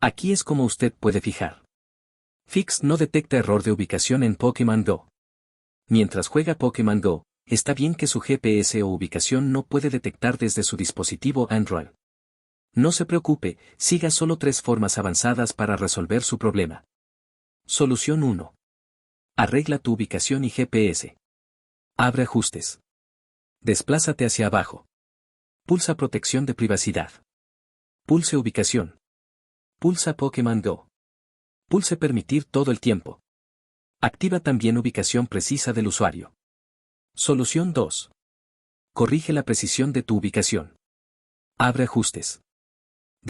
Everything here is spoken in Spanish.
Aquí es como usted puede fijar. Fix no detecta error de ubicación en Pokémon Go. Mientras juega Pokémon Go, está bien que su GPS o ubicación no puede detectar desde su dispositivo Android. No se preocupe, siga solo 3 formas avanzadas para resolver su problema. Solución 1. Arregla tu ubicación y GPS. Abre ajustes. Desplázate hacia abajo. Pulsa protección de privacidad. Pulse ubicación. Pulsa Pokémon Go. Pulse permitir todo el tiempo. Activa también ubicación precisa del usuario. Solución 2. Corrige la precisión de tu ubicación. Abre ajustes.